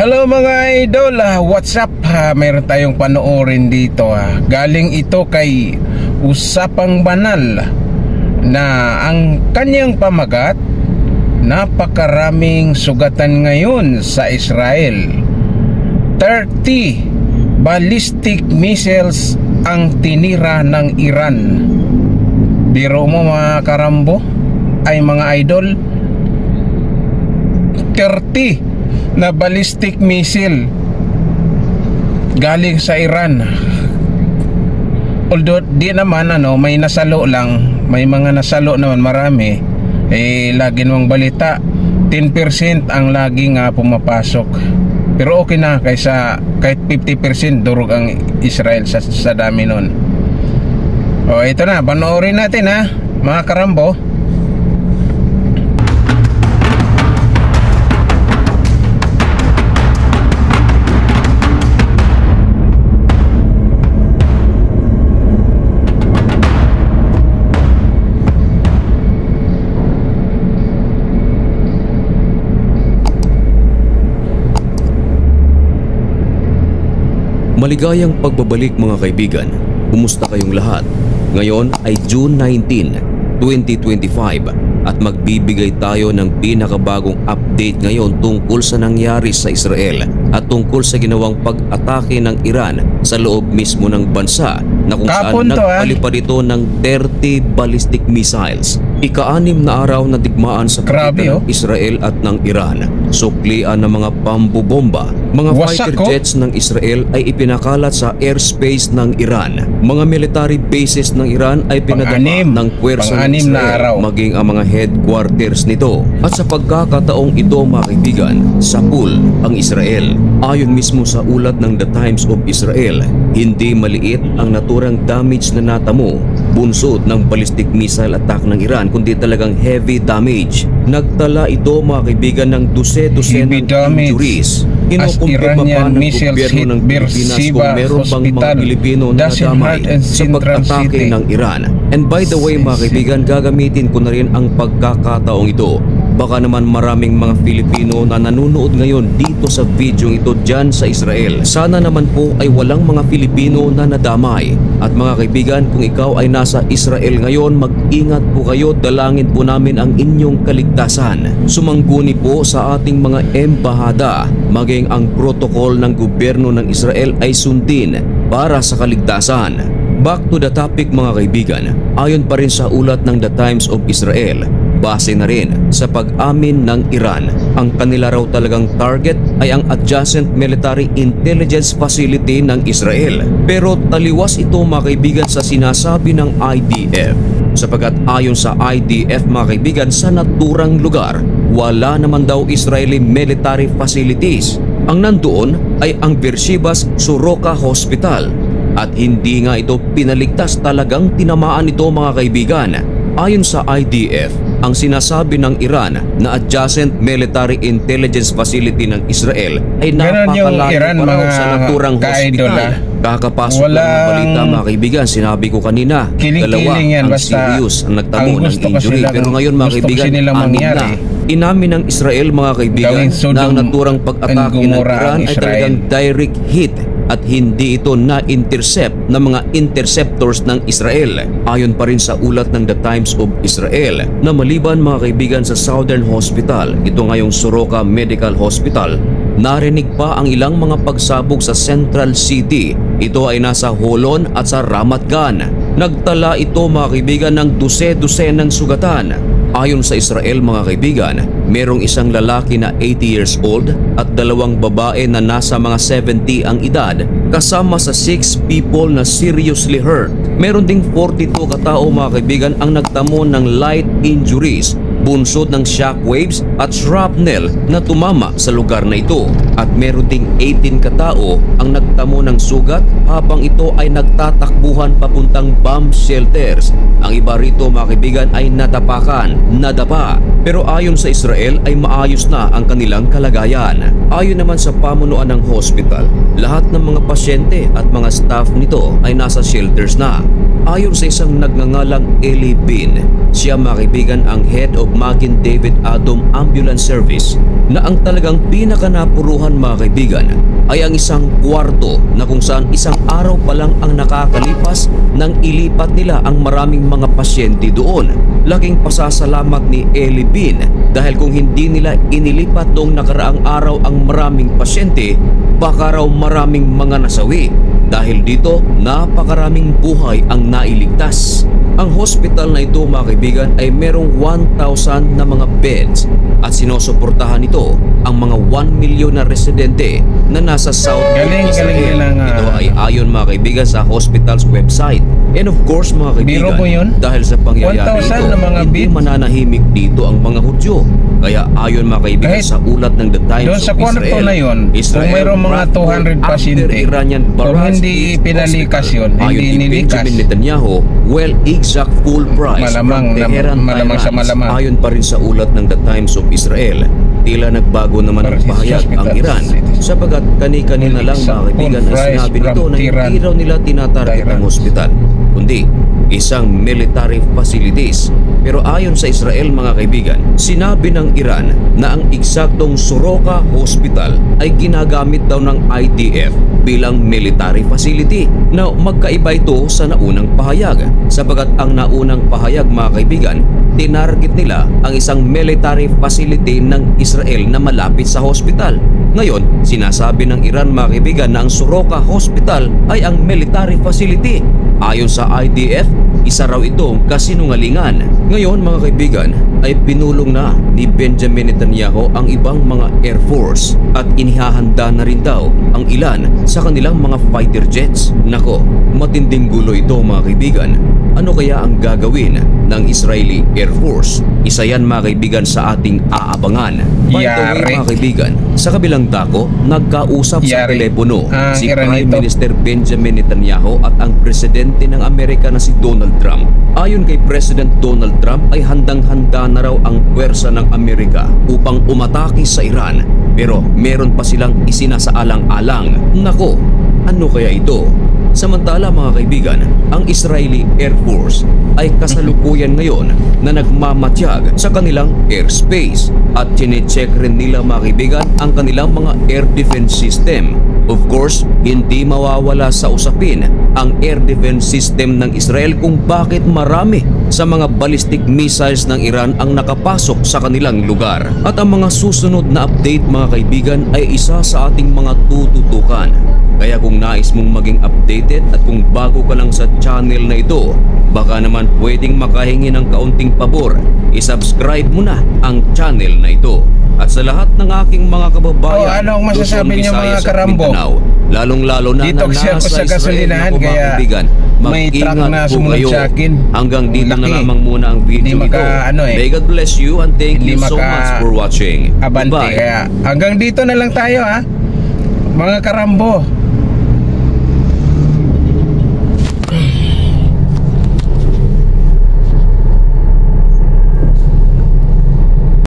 Hello mga idol, what's up? Mayroon tayong panoorin dito. Galing ito kay Usapang Banal na ang kanyang pamagat, napakaraming sugatan ngayon sa Israel. 30 ballistic missiles ang tinira ng Iran. Biro mo mga karambo, ay mga idol, 30 na ballistic missile galing sa Iran. Although di naman may nasalo lang, may mga nasalo naman marami, lagi namang balita 10% ang lagi nga pumapasok. Pero okay na kaysa kahit 50% durog ang Israel sa dami nun. Ito na, panoorin natin mga karambo. Maligayang pagbabalik mga kaibigan. Kumusta kayong lahat? Ngayon ay June 19, 2025 at magbibigay tayo ng pinakabagong update ngayon tungkol sa nangyari sa Israel at tungkol sa ginawang pag-atake ng Iran sa loob mismo ng bansa na kung saan nagpalipad ito ng 30 ballistic missiles. Ika-6 na araw na digmaan sa pagitan ng Israel at ng Iran. Suklian ng mga pambobomba. Mga fighter jets ng Israel ay ipinakalat sa airspace ng Iran. Mga military bases ng Iran ay pinadapa ng puwersa ng Israel, maging ang mga headquarters nito. At sa pagkakataong ito mga kaibigan, sapul ang Israel. Ayon mismo sa ulat ng The Times of Israel, hindi maliit ang naturang damage na natamo bunsod ng ballistic missile attack ng Iran, kundi talagang heavy damage. Nagtala ito mga kaibigan ng dose-dose ng injuries. Kinukumpirma pa ng gobyerno ng Pilipinas kung meron bang mga Pilipino na nadamay sa pag-atake ng Iran. And by the way mga kaibigan, gagamitin ko na rin ang pagkakataong ito. Baka naman maraming mga Filipino na nanonood ngayon dito sa video ito dyan sa Israel. Sana naman po ay walang mga Filipino na nadamay. At mga kaibigan, kung ikaw ay nasa Israel ngayon, mag-ingat po kayo, dalangin po namin ang inyong kaligtasan. Sumangguni po sa ating mga embahada, maging ang protokol ng gobyerno ng Israel ay sundin para sa kaligtasan. Back to the topic mga kaibigan, ayon pa rin sa ulat ng The Times of Israel, base na rin sa pag-amin ng Iran, ang kanila raw talagang target ay ang adjacent military intelligence facility ng Israel. Pero taliwas ito mga kaibigan sa sinasabi ng IDF, sapagkat ayon sa IDF mga kaibigan, sa naturang lugar wala naman daw Israeli military facilities. Ang nandoon ay ang Beershebas Soroka Hospital at hindi nga ito pinaligtas, talagang tinamaan ito mga kaibigan. Ayon sa IDF, ang sinasabi ng Iran na adjacent military intelligence facility ng Israel ay napakalayo pa raw sa naturang hospital. Kakapasok lang ng balita mga kaibigan, sinabi ko kanina, dalawa ang serious ang nagtamo ng injury. Pero ngayon mga kaibigan, anim na. Inamin ng Israel mga kaibigan na ang naturang pag-atake ng Iran ay talagang direct hit at hindi ito na-intercept ng mga interceptors ng Israel. Ayon pa rin sa ulat ng The Times of Israel na maliban mga kaibigan sa Southern Hospital, ito ngayong Soroka Medical Hospital, narinig pa ang ilang mga pagsabog sa Central City. Ito ay nasa Holon at sa Ramat Gan. Nagtala ito mga kaibigan ng dose-dose ng sugatan. Ayon sa Israel mga kaibigan, merong isang lalaki na 80 years old at dalawang babae na nasa mga 70 ang edad, kasama sa 6 people na seriously hurt. Meron ding 42 katao mga kaibigan ang nagtamo ng light injuries, bunsod ng shockwaves at shrapnel na tumama sa lugar na ito. At meron ding 18 katao ang nagtamo ng sugat habang ito ay nagtatakbuhan papuntang bomb shelters. Ang iba rito mga kaibigan ay nadapa. Pero ayon sa Israel ay maayos na ang kanilang kalagayan. Ayon naman sa pamunuan ng hospital, lahat ng mga pasyente at mga staff nito ay nasa shelters na. Ayon sa isang nagngangalang Eli Bean, siya mga kaibigan ang head of Makin David Adom Ambulance Service, na ang talagang pinakanapuruhan mga kaibigan ay ang isang kwarto na kung saan isang araw pa lang ang nakakalipas nang ilipat nila ang maraming mga pasyente doon. Laking pasasalamat ni Eli Bean dahil kung hindi nila inilipat noong nakaraang araw ang maraming pasyente, baka raw maraming mga nasawi. Dahil dito, napakaraming buhay ang nailigtas. Ang hospital na ito mga kaibigan ay merong 1,000 na mga beds at sinusuportahan ito ang mga 1 million na residente na nasa South Israel. Ito ay ayon mga kaibigan sa hospital's website. And of course mga kaibigan, dahil sa pangyayari ito, hindi mananahimik dito ang mga Hudyo. Kaya ayon mga kaibigan sa ulat ng The Times of Israel, na yun, kung mayroong mga 200 pasyente, kung hindi pinalikas yun, hindi nilikas, Benjamin Netanyahu, well, exact full price malamang sa malamang. Ayon pa rin sa ulat ng The Times of Israel, tila nagbago naman ang pahayag ang Iran sapagat kani-kanina lang mga kaibigan ay sinabi nito na hindi raw nila tinatarget ang hospital, kundi isang military facilities. Pero ayon sa Israel mga kaibigan, sinabi ng Iran na ang eksaktong Soroka Hospital ay ginagamit daw ng IDF bilang military facility, na magkaiba ito sa naunang pahayag sapagat ang naunang pahayag mga kaibigan, tinarget nila ang isang military facility ng Israel na malapit sa hospital. Ngayon, sinasabi ng Iran mga kaibigan na ang Soroka Hospital ay ang military facility. Ayon sa IDF, isa raw itong kasinungalingan. Ngayon mga kaibigan, ay pinulong na ni Benjamin Netanyahu ang ibang mga Air Force at inihahanda na rin daw ang ilan sa kanilang mga fighter jets. Nako, matinding gulo ito mga kaibigan. Ano kaya ang gagawin ng Israeli Air Force? Isa yan mga kaibigan sa ating aabangan. By the way mga kaibigan, sa kabilang dako, nagkausap sa telepono si Prime Minister Benjamin Netanyahu at ang presidente ng Amerika na si Donald Trump. Ayon kay President Donald Trump ay handang-handa na raw ang puwersa ng Amerika upang umatake sa Iran. Pero meron pa silang isinasaalang-alang. Nako, ano kaya ito? Samantala mga kaibigan, ang Israeli Air Force ay kasalukuyan ngayon na nagmamatyag sa kanilang airspace at chinecheck rin nila mga kaibigan ang kanilang mga air defense system. Of course, hindi mawawala sa usapin ang air defense system ng Israel kung bakit marami sa mga ballistic missiles ng Iran ang nakapasok sa kanilang lugar. At ang mga susunod na update mga kaibigan ay isa sa ating mga tututukan. Kaya kung nais mong maging updated at kung bago ka lang sa channel na ito, baka naman pwedeng makahingi ng kaunting pabor, isubscribe mo na ang channel na ito. At sa lahat ng aking mga kababayan, ano ang masasabi niyo mga karambo? Lalong-lalo na dito kasi ako sa gasolinahan, kaya may truck na sumunod sa akin. Hanggang dito na lamang muna ang video ito. May God bless you and thank you so much for watching. Abante, kaya hanggang dito na lang tayo ha, mga karambo.